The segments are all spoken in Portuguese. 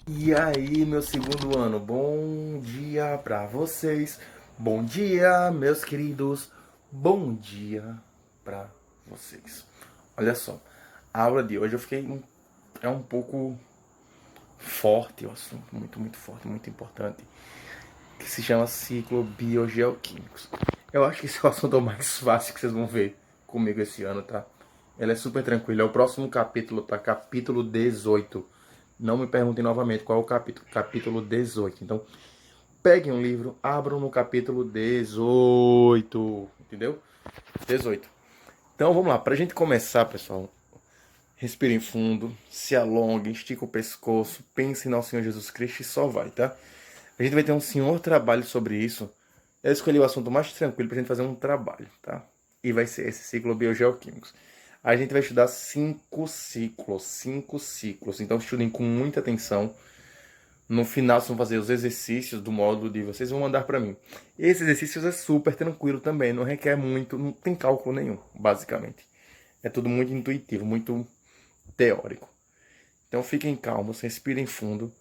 E aí, meu segundo ano, bom dia pra vocês. Bom dia, meus queridos. Bom dia pra vocês. Olha só, a aula de hoje é um pouco forte, o assunto, muito forte, muito importante, que se chama ciclo biogeoquímicos. Eu acho que esse é o assunto mais fácil que vocês vão ver comigo esse ano, tá? Ele é super tranquilo. É o próximo capítulo, tá? Capítulo 18. Não me perguntem novamente qual é o capítulo. Capítulo 18. Então, peguem um livro, abram no capítulo 18. Entendeu? 18. Então, vamos lá. Pra gente começar, pessoal, respirem fundo, se alonguem, estica o pescoço, pense em Nosso Senhor Jesus Cristo e só vai, tá? A gente vai ter um senhor trabalho sobre isso. Eu escolhi o assunto mais tranquilo pra gente fazer um trabalho, tá? E vai ser esse ciclo biogeoquímicos. A gente vai estudar 5 ciclos. Então estudem com muita atenção. No final, vocês vão fazer os exercícios do módulo de vocês vão mandar para mim. Esse exercício é super tranquilo também, não requer muito, não tem cálculo nenhum, basicamente. É tudo muito intuitivo, muito teórico. Então fiquem calmos, respirem fundo.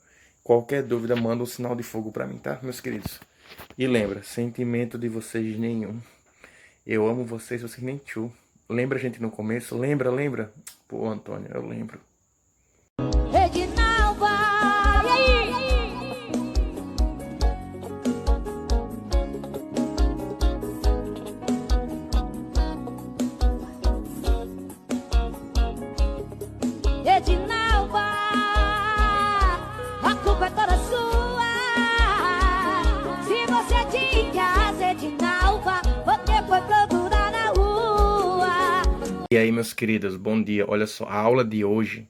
Qualquer dúvida, manda um sinal de fogo para mim, tá, meus queridos? E lembra, sentimento de vocês nenhum. Eu amo vocês, vocês nem tchu. Lembra a gente no começo? Lembra? Pô, Antônio, eu lembro. Reginalva, e aí? Reginalva, a culpa é toda sua. Se você tinha Reginalva, você foi procurar na rua. E aí, meus queridos, bom dia. Olha só, a aula de hoje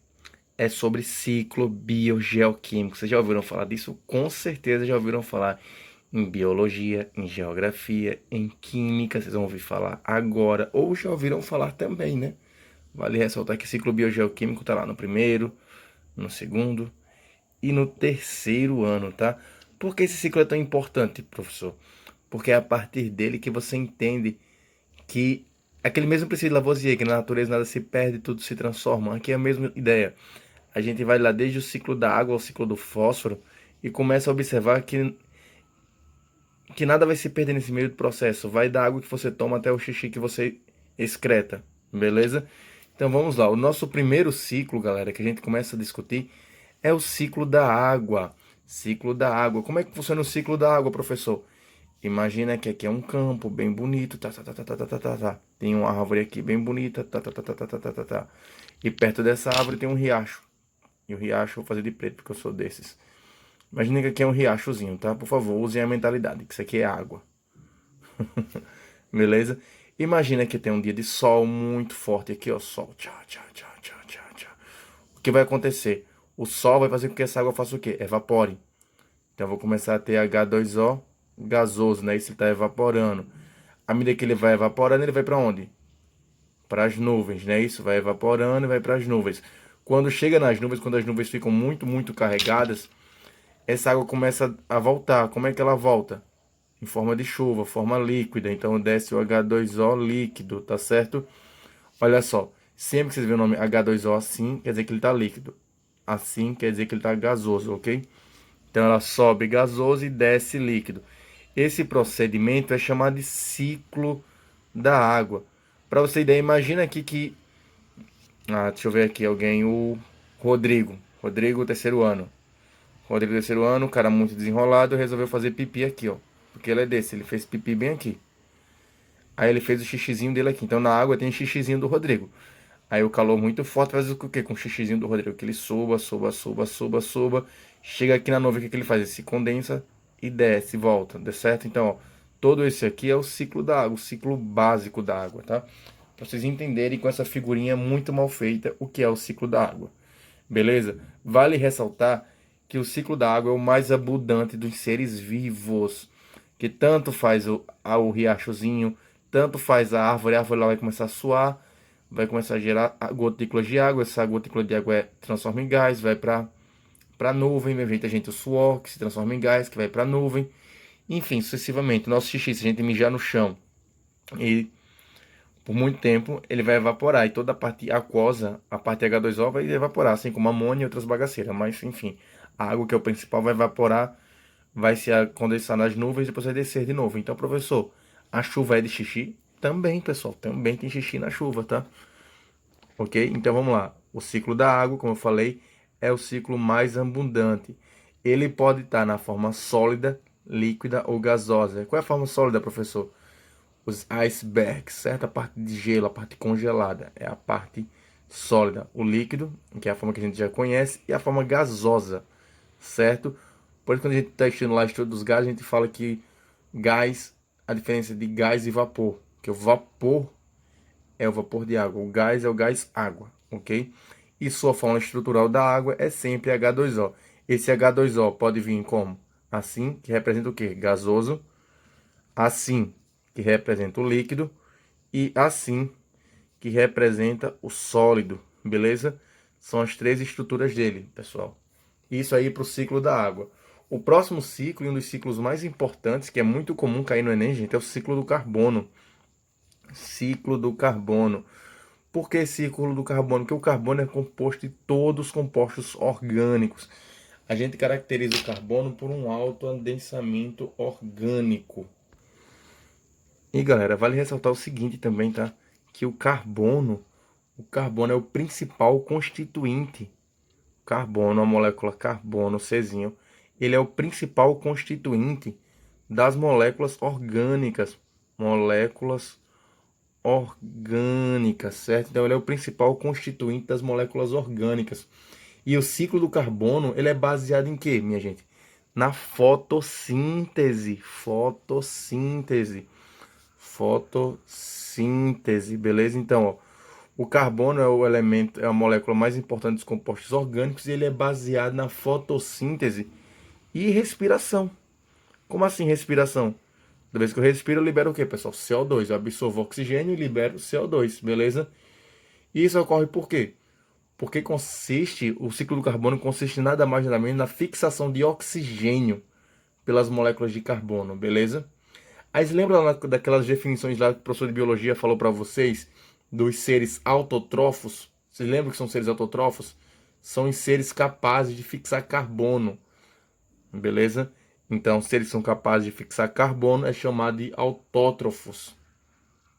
é sobre ciclo biogeoquímico. Vocês já ouviram falar disso? Com certeza já ouviram falar em biologia, em geografia, em química. Vocês vão ouvir falar agora, ou já ouviram falar também, né? Vale ressaltar que ciclo biogeoquímico está lá no primeiro, no segundo e no terceiro ano, tá? Por que esse ciclo é tão importante, professor? Porque é a partir dele que você entende que aquele mesmo princípio de Lavoisier, que na natureza nada se perde, tudo se transforma. Aqui é a mesma ideia. A gente vai lá desde o ciclo da água ao ciclo do fósforo e começa a observar que nada vai se perder nesse meio do processo. Vai da água que você toma até o xixi que você excreta, beleza? Então vamos lá. O nosso primeiro ciclo, galera, que a gente começa a discutir é o ciclo da água. Ciclo da água. Como é que funciona o ciclo da água, professor? Imagina que aqui é um campo bem bonito, tá. Tem uma árvore aqui bem bonita, tá. E perto dessa árvore tem um riacho. E o riacho eu vou fazer de preto, porque eu sou desses. Imagina que aqui é um riachozinho, tá? Por favor, usem a mentalidade, que isso aqui é água. Beleza? Imagina que tem um dia de sol muito forte aqui, ó. Sol. Tchá. O que vai acontecer? O sol vai fazer com que essa água faça o quê? Evapore. Então eu vou começar a ter H2O gasoso, né? Isso ele está evaporando. À medida que ele vai evaporando, ele vai para onde? Para as nuvens, né? Isso vai evaporando e vai para as nuvens. Quando chega nas nuvens, quando as nuvens ficam muito carregadas, essa água começa a voltar. Como é que ela volta? Em forma de chuva, forma líquida. Então desce o H2O líquido, tá certo? Olha só, sempre que vocês verem o nome H2O assim, quer dizer que ele está líquido. Assim quer dizer que ele está gasoso, ok? Então ela sobe gasoso e desce líquido. Esse procedimento é chamado de ciclo da água. Para você ter ideia, imagina aqui que. Deixa eu ver aqui alguém. O Rodrigo. Rodrigo, terceiro ano. Rodrigo, terceiro ano, cara muito desenrolado, resolveu fazer pipi aqui, ó. Porque ele é desse, ele fez pipi bem aqui. Aí ele fez o xixizinho dele aqui. Então na água tem o xixizinho do Rodrigo. Aí o calor muito forte faz o quê? Com o xixizinho do Rodrigo. Que ele suba. Chega aqui na nuvem, o que ele faz? Ele se condensa e desce, volta. Deu certo? Então, ó, todo esse aqui é o ciclo da água, o ciclo básico da água, tá? Pra vocês entenderem com essa figurinha muito mal feita o que é o ciclo da água. Beleza? Vale ressaltar que o ciclo da água é o mais abundante dos seres vivos. Que tanto faz o riachozinho, tanto faz a árvore lá vai começar a suar, vai começar a gerar gotículas de água, essa gotícula de água transforma em gás, vai para nuvem, vem a gente o suor, que se transforma em gás, que vai para nuvem, enfim, sucessivamente. Nosso xixi, se a gente mijar no chão e por muito tempo, ele vai evaporar, e toda a parte aquosa, a parte H2O vai evaporar, assim como amônia e outras bagaceiras, mas enfim, A água, que é o principal, vai evaporar, vai se condensar nas nuvens e depois vai descer de novo. Então, professor, a chuva é de xixi? Também, pessoal, também tem xixi na chuva, tá? Ok? Então vamos lá. O ciclo da água, como eu falei, é o ciclo mais abundante. Ele pode estar na forma sólida, líquida ou gasosa. Qual é a forma sólida, professor? Os icebergs, certo? A parte de gelo, a parte congelada, é a parte sólida. O líquido, que é a forma que a gente já conhece, e a forma gasosa, certo? Por isso, quando a gente está estudando lá o estudo dos gases, a gente fala que gás, a diferença de gás e vapor, que o vapor é o vapor de água, o gás é o gás água, ok? E sua forma estrutural da água é sempre H2O. Esse H2O pode vir como? Assim, que representa o quê? Gasoso. Assim, que representa o líquido. E assim, que representa o sólido, beleza? São as três estruturas dele, pessoal. Isso aí para o ciclo da água. O próximo ciclo, e um dos ciclos mais importantes, que é muito comum cair no Enem, gente, é o ciclo do carbono. Ciclo do carbono. Por que ciclo do carbono? Porque o carbono é composto de todos os compostos orgânicos. A gente caracteriza o carbono por um alto adensamento orgânico. E galera, vale ressaltar o seguinte também, tá? Que o carbono é o principal constituinte. Carbono, a molécula carbono, Czinho, ele é o principal constituinte das moléculas orgânicas. Moléculas orgânicas, certo? Então ele é o principal constituinte das moléculas orgânicas. E o ciclo do carbono, ele é baseado em quê, minha gente? Na fotossíntese. Fotossíntese, beleza? Então, ó, o carbono é o elemento, é a molécula mais importante dos compostos orgânicos e ele é baseado na fotossíntese e respiração. Como assim respiração? Toda vez que eu respiro, eu libero o quê, pessoal? CO2. Eu absorvo oxigênio e libero CO2, beleza? E isso ocorre por quê? Porque o ciclo do carbono consiste nada mais nada menos na fixação de oxigênio pelas moléculas de carbono, beleza? Aí você lembra daquelas definições lá que o professor de biologia falou para vocês dos seres autotrófos? Vocês lembram que são seres autotrófos? São os seres capazes de fixar carbono, beleza? Então, se eles são capazes de fixar carbono, é chamado de autótrofos.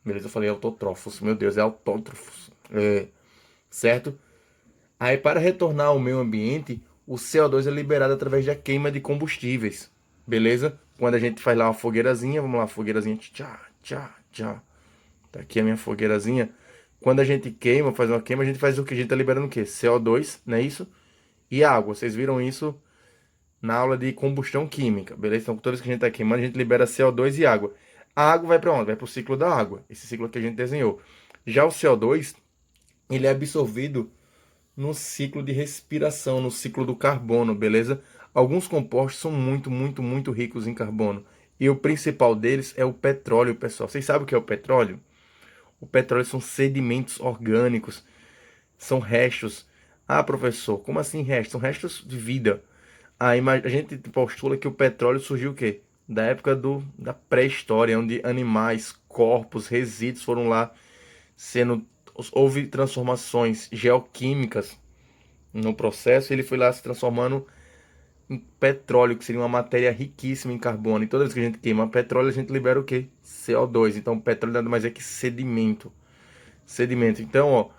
Beleza? Eu falei autótrofos. Meu Deus, é autótrofos. Certo? Aí, para retornar ao meio ambiente, o CO2 é liberado através da queima de combustíveis. Beleza? Quando a gente faz lá uma fogueirazinha, vamos lá, fogueirazinha. Tchá, tchá, tchá. Tá aqui a minha fogueirazinha. Quando a gente queima, faz uma queima, a gente faz o que? A gente tá liberando o quê? CO2, não é isso? E água. Vocês viram isso na aula de combustão química, beleza? Então, toda vez que a gente está queimando, a gente libera CO2 e água. A água vai para onde? Vai para o ciclo da água, esse ciclo que a gente desenhou. Já o CO2, ele é absorvido no ciclo de respiração, no ciclo do carbono, beleza? Alguns compostos são muito ricos em carbono. E o principal deles é o petróleo, pessoal. Vocês sabem o que é o petróleo? O petróleo são sedimentos orgânicos, são restos. Ah, professor, como assim restos? São restos de vida. A gente postula que o petróleo surgiu o quê? Da época da pré-história, onde animais, corpos, resíduos foram lá houve transformações geoquímicas no processo, e ele foi lá se transformando em petróleo, que seria uma matéria riquíssima em carbono. E toda vez que a gente queima petróleo, a gente libera o quê? CO2. Então, o petróleo nada mais é que sedimento. Então, ó,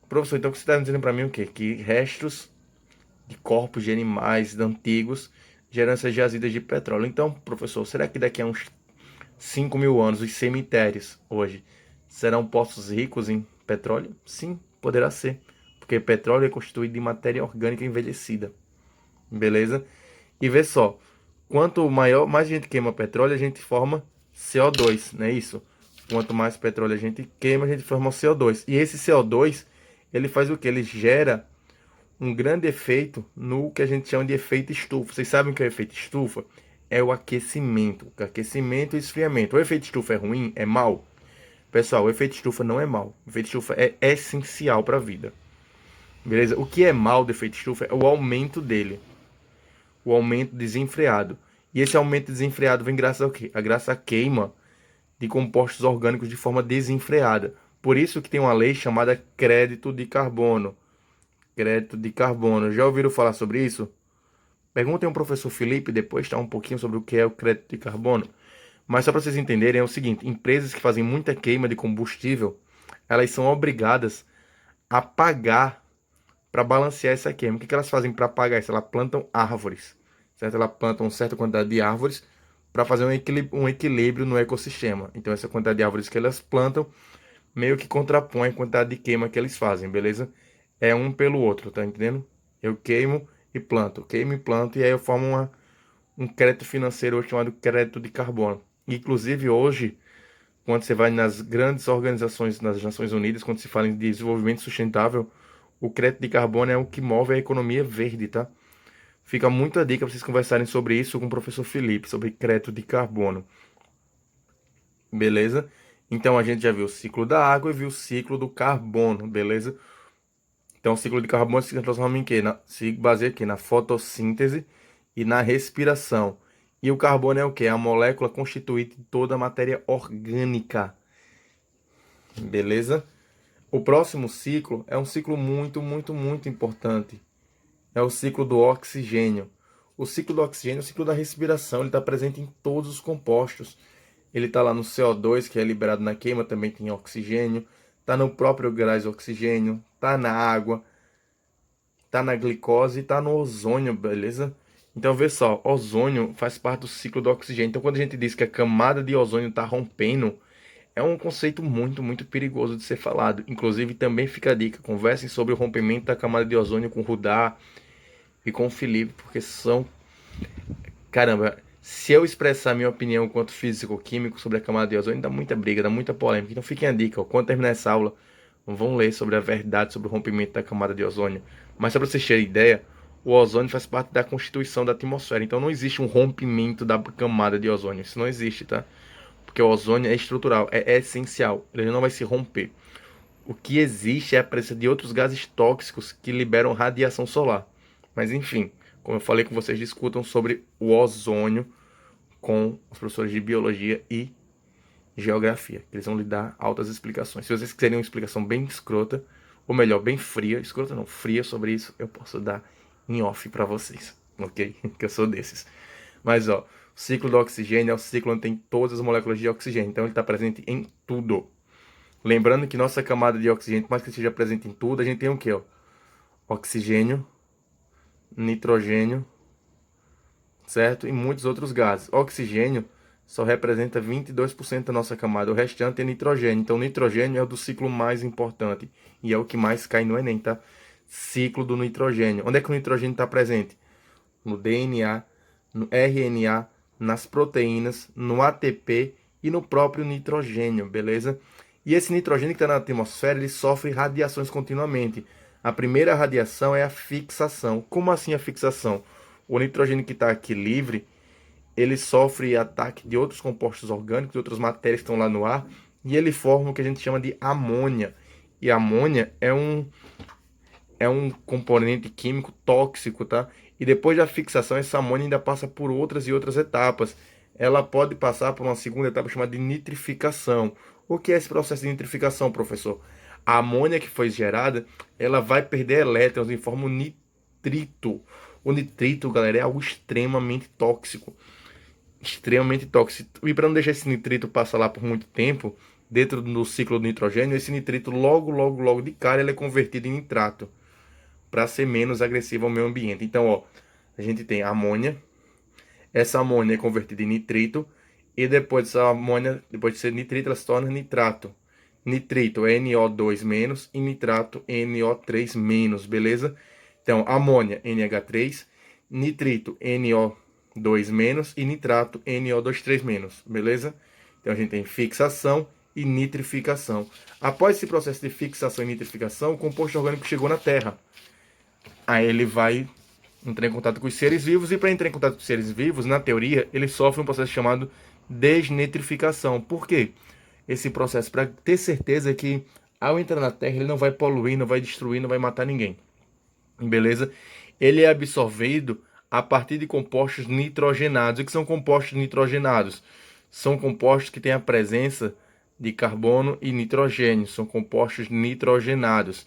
professor, então o que você está dizendo para mim o quê? Que restos de corpos de animais antigos geram essas jazidas de petróleo. Então, professor, será que daqui a uns 5.000 anos os cemitérios hoje serão poços ricos em petróleo? Sim, poderá ser, porque petróleo é constituído de matéria orgânica envelhecida, beleza? E vê só, quanto mais a gente queima petróleo, a gente forma CO2, não é isso? Quanto mais petróleo a gente queima, a gente forma CO2. E esse CO2, ele faz o que? Ele gera um grande efeito no que a gente chama de efeito estufa. Vocês sabem o que é o efeito estufa? É o aquecimento. Aquecimento e esfriamento. O efeito estufa é ruim? É mal? Pessoal, o efeito estufa não é mal. O efeito estufa é essencial para a vida. Beleza? O que é mal do efeito estufa é o aumento dele. O aumento desenfreado. E esse aumento desenfreado vem graças ao quê? Graças à queima de compostos orgânicos de forma desenfreada. Por isso que tem uma lei chamada crédito de carbono. Crédito de carbono. Já ouviram falar sobre isso? Perguntem ao professor Felipe depois, tá, um pouquinho sobre o que é o crédito de carbono. Mas só para vocês entenderem é o seguinte, empresas que fazem muita queima de combustível, elas são obrigadas a pagar para balancear essa queima. O que elas fazem para pagar isso? Elas plantam árvores, certo? Elas plantam uma certa quantidade de árvores para fazer um equilíbrio no ecossistema. Então essa quantidade de árvores que elas plantam meio que contrapõe a quantidade de queima que eles fazem, beleza? É um pelo outro, tá entendendo? Eu queimo e planto, e aí eu formo um crédito financeiro hoje chamado crédito de carbono. Inclusive hoje, quando você vai nas grandes organizações das Nações Unidas, quando se fala em desenvolvimento sustentável, o crédito de carbono é o que move a economia verde, tá? Fica muita dica para vocês conversarem sobre isso com o professor Felipe, sobre crédito de carbono. Beleza? Então a gente já viu o ciclo da água e viu o ciclo do carbono, beleza? Então o ciclo de carbono se transforma em quê? Se baseia aqui na fotossíntese e na respiração. E o carbono é o quê? É a molécula constituinte de toda a matéria orgânica. Beleza? O próximo ciclo é um ciclo muito importante. É o ciclo do oxigênio. O ciclo do oxigênio é o ciclo da respiração. Ele está presente em todos os compostos. Ele está lá no CO2, que é liberado na queima, também tem oxigênio. Está no próprio gás oxigênio. Está na água. Está na glicose e está no ozônio, beleza? Então, vê só, ozônio faz parte do ciclo do oxigênio. Então, quando a gente diz que a camada de ozônio está rompendo, é um conceito muito perigoso de ser falado. Inclusive, também fica a dica, conversem sobre o rompimento da camada de ozônio com o Rudá e com o Felipe, porque são... Caramba, se eu expressar minha opinião quanto físico-químico sobre a camada de ozônio, dá muita briga, dá muita polêmica. Então, fiquem a dica, ó, quando terminar essa aula, vão ler sobre a verdade sobre o rompimento da camada de ozônio. Mas só para vocês terem ideia, o ozônio faz parte da constituição da atmosfera. Então não existe um rompimento da camada de ozônio. Isso não existe, tá? Porque o ozônio é estrutural, é essencial. Ele não vai se romper. O que existe é a presença de outros gases tóxicos que liberam radiação solar. Mas enfim, como eu falei com vocês, discutam sobre o ozônio com os professores de biologia e geografia. Eles vão lhe dar altas explicações. Se vocês quiserem uma explicação bem escrota, ou melhor, bem fria, escrota não, fria sobre isso, eu posso dar em off para vocês, ok? Que eu sou desses. Mas ó, o ciclo do oxigênio é o ciclo onde tem todas as moléculas de oxigênio, então ele está presente em tudo. Lembrando que nossa camada de oxigênio, por mais que esteja presente em tudo, a gente tem o que, ó? Oxigênio, nitrogênio, certo? E muitos outros gases. Oxigênio só representa 22% da nossa camada, o restante é nitrogênio. Então, o nitrogênio é o do ciclo mais importante e é o que mais cai no Enem, tá? Ciclo do nitrogênio. Onde é que o nitrogênio está presente? No DNA, no RNA, nas proteínas, no ATP e no próprio nitrogênio, beleza? E esse nitrogênio que está na atmosfera, ele sofre radiações continuamente. A primeira radiação é a fixação. Como assim a fixação? O nitrogênio que está aqui livre, ele sofre ataque de outros compostos orgânicos, de outras matérias que estão lá no ar, e ele forma o que a gente chama de amônia. E a amônia é um componente químico tóxico, tá? E depois da fixação, essa amônia ainda passa por outras e outras etapas. Ela pode passar por uma segunda etapa chamada de nitrificação. O que é esse processo de nitrificação, professor? A amônia que foi gerada, ela vai perder elétrons e forma um nitrito. O nitrito, galera, é algo extremamente tóxico. Extremamente tóxico. E para não deixar esse nitrito passar lá por muito tempo, dentro do ciclo do nitrogênio, esse nitrito logo de cara ele é convertido em nitrato, para ser menos agressivo ao meio ambiente. Então, ó, a gente tem a amônia. Essa amônia é convertida em nitrito. E depois dessa amônia, depois de ser nitrito, ela se torna nitrato. Nitrito é NO2- e nitrato NO3-, beleza? Então, amônia NH3, nitrito NO2- e nitrato NO2,3-, beleza? Então, a gente tem fixação e nitrificação. Após esse processo de fixação e nitrificação, o composto orgânico chegou na Terra. Aí ele vai entrar em contato com os seres vivos, e para entrar em contato com os seres vivos, na teoria, ele sofre um processo chamado desnitrificação. Por quê? Esse processo, para ter certeza que ao entrar na Terra, ele não vai poluir, não vai destruir, não vai matar ninguém. Beleza? Ele é absorvido a partir de compostos nitrogenados. O que são compostos nitrogenados? São compostos que têm a presença de carbono e nitrogênio. São compostos nitrogenados.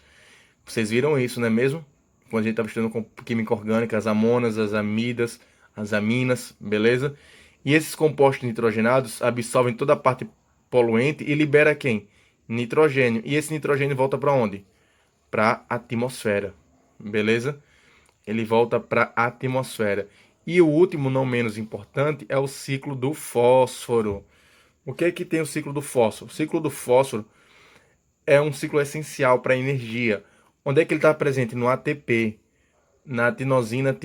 Vocês viram isso, não é mesmo? quando a gente está misturando com química orgânica, as amonas, as amidas, as aminas, beleza? E esses compostos nitrogenados absorvem toda a parte poluente e libera quem? Nitrogênio. E esse nitrogênio volta para onde? Para a atmosfera, beleza? Ele volta para a atmosfera. E o último, não menos importante, é o ciclo do fósforo. O que é que tem o ciclo do fósforo? O ciclo do fósforo é um ciclo essencial para a energia. Onde é que ele está presente? No ATP, na adenosina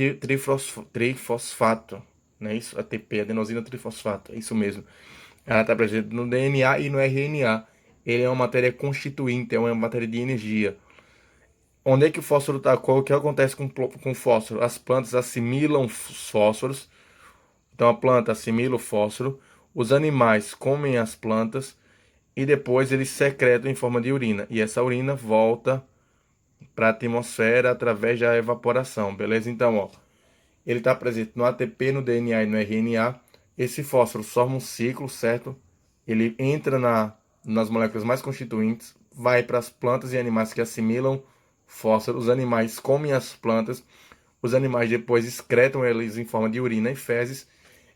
trifosfato. Não é isso? ATP, adenosina trifosfato, é isso mesmo. Ela está presente no DNA e no RNA. Ele é uma matéria constituinte, é uma matéria de energia. Onde é que o fósforo está? O que acontece com o fósforo? As plantas assimilam os fósforos. Então a planta assimila o fósforo. Os animais comem as plantas e depois eles secretam em forma de urina. E essa urina volta para a atmosfera através da evaporação, beleza? Então, ó, ele está presente no ATP, no DNA e no RNA. Esse fósforo forma um ciclo, certo? Ele entra nas moléculas mais constituintes, vai para as plantas e animais que assimilam fósforo. Os animais comem as plantas, os animais depois excretam eles em forma de urina e fezes.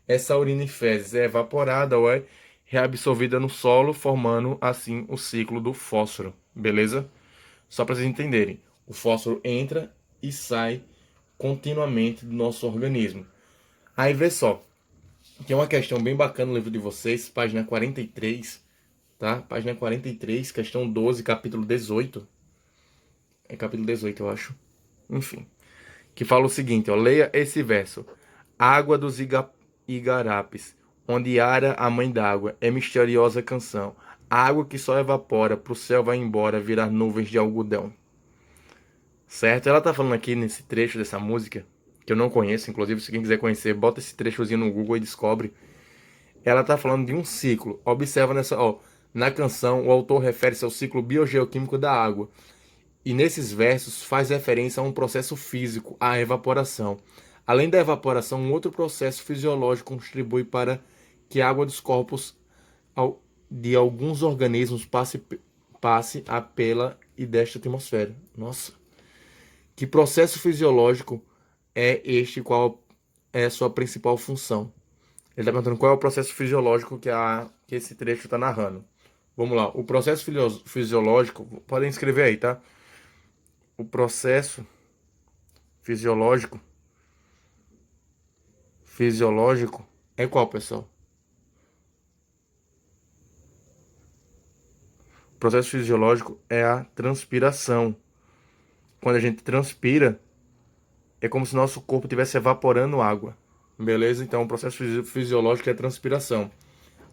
Essa urina e fezes é evaporada ou é reabsorvida no solo, formando assim o ciclo do fósforo, beleza? Só para vocês entenderem, o fósforo entra e sai continuamente do nosso organismo. Aí vê só, tem uma questão bem bacana no livro de vocês, página 43, tá? Página 43, questão 12, capítulo 18. É capítulo 18, eu acho. Enfim, que fala o seguinte, ó, leia esse verso. Água dos igarapes, onde ara a mãe d'água, é misteriosa canção. A água que só evapora, pro céu vai embora, virar nuvens de algodão. Certo? Ela tá falando aqui nesse trecho dessa música, que eu não conheço, inclusive se quem quiser conhecer, bota esse trechozinho no Google e descobre. Ela tá falando de um ciclo. Observa na canção, o autor refere-se ao ciclo biogeoquímico da água. E nesses versos faz referência a um processo físico, a evaporação. Além da evaporação, um outro processo fisiológico contribui para que a água dos corpos de alguns organismos passe a pela e desta atmosfera. Nossa! Que processo fisiológico é este? Qual é a sua principal função? Ele está perguntando qual é o processo fisiológico que esse trecho está narrando. Vamos lá. O processo fisiológico, podem escrever aí, tá? O processo fisiológico é qual, pessoal? O processo fisiológico é a transpiração. Quando a gente transpira, é como se nosso corpo estivesse evaporando água. Beleza? Então, o processo fisiológico é a transpiração.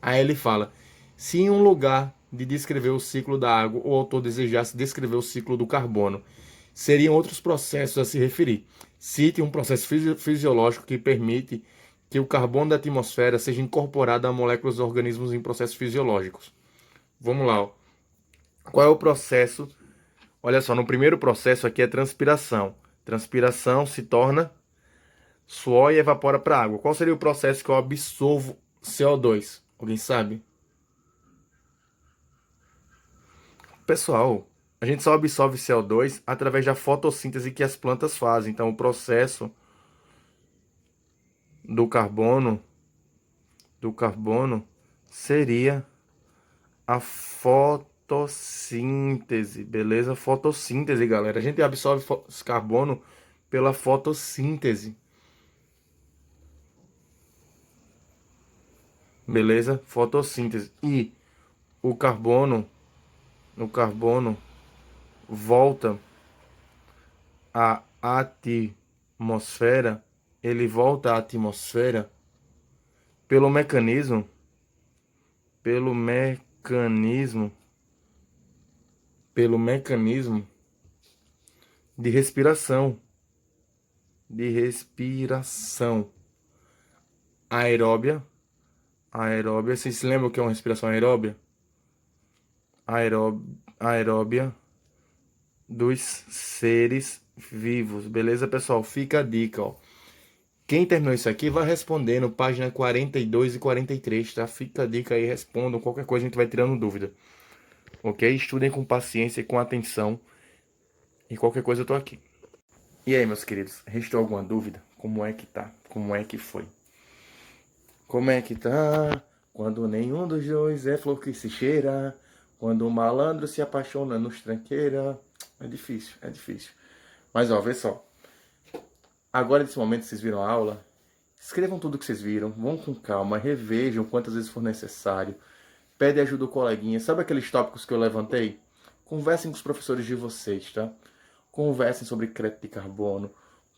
Aí ele fala, se em um lugar de descrever o ciclo da água, o autor desejasse descrever o ciclo do carbono, seriam outros processos a se referir. Cite um processo fisiológico que permite que o carbono da atmosfera seja incorporado a moléculas dos organismos em processos fisiológicos. Vamos lá. Ó. Qual é o processo? Olha só, no primeiro processo aqui é transpiração. Transpiração se torna suor e evapora para água. Qual seria o processo que eu absorvo CO2? Alguém sabe? Pessoal, a gente só absorve CO2 através da fotossíntese que as plantas fazem. Então, o processo do carbono seria a fotossíntese, beleza? Fotossíntese, galera. A gente absorve carbono pela fotossíntese. Beleza? Fotossíntese. E o carbono volta à atmosfera, ele volta à atmosfera pelo mecanismo de respiração aeróbia. Vocês se lembram o que é uma respiração aeróbia? Aeróbia dos seres vivos. Beleza, pessoal? Fica a dica, ó. Quem terminou isso aqui vai respondendo página 42 e 43, tá? Fica a dica aí, respondam. Qualquer coisa a gente vai tirando dúvida. Ok? Estudem com paciência e com atenção. E qualquer coisa eu tô aqui. E aí, meus queridos, restou alguma dúvida? Como é que tá? Como é que foi? Como é que tá? Quando nenhum dos dois é flor que se cheira, quando o malandro se apaixona nos tranqueira. É difícil, é difícil. Mas ó, vê só. Agora, nesse momento, vocês viram a aula? Escrevam tudo que vocês viram, vão com calma, revejam quantas vezes for necessário. Pede ajuda do coleguinha. Sabe aqueles tópicos que eu levantei? Conversem com os professores de vocês, tá? Conversem sobre crédito de carbono.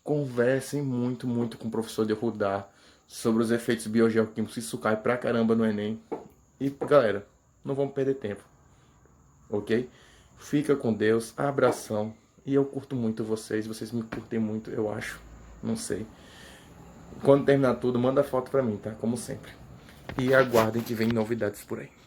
Conversem muito, muito com o professor de Rudar sobre os efeitos biogeoquímicos. Isso cai pra caramba no Enem. E, galera, não vamos perder tempo. Ok? Fica com Deus. Abração. E eu curto muito vocês. Vocês me curtem muito, eu acho. Não sei. Quando terminar tudo, manda foto pra mim, tá? Como sempre. E aguardem que vem novidades por aí.